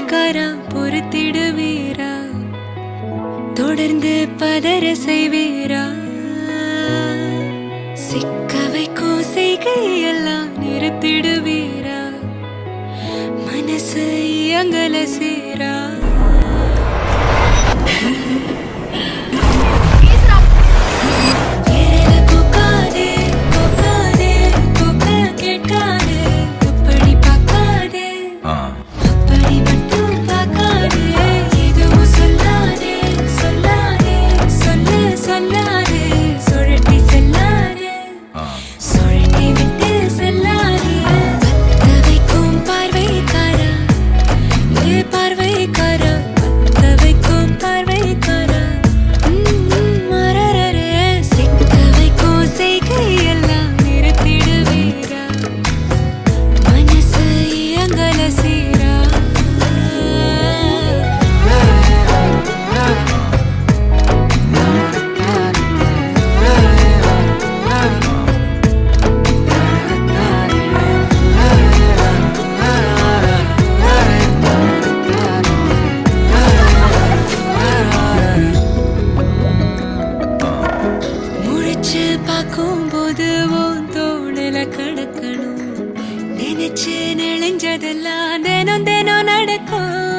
பார்வைக்காரா பொறுத்திடுவீரா, தொடர்ந்து பதற செய்வீரா, சிக்க வைக்கும் செய்கையெல்லாம் நிறுத்திடுவீரா, மனசு இயங்கல சீரா. பார்க்கும்போது தோணல கடக்கணும், நினைச்சு நெளிஞ்சதெல்லாம் தினம் தினம் நடக்கும்.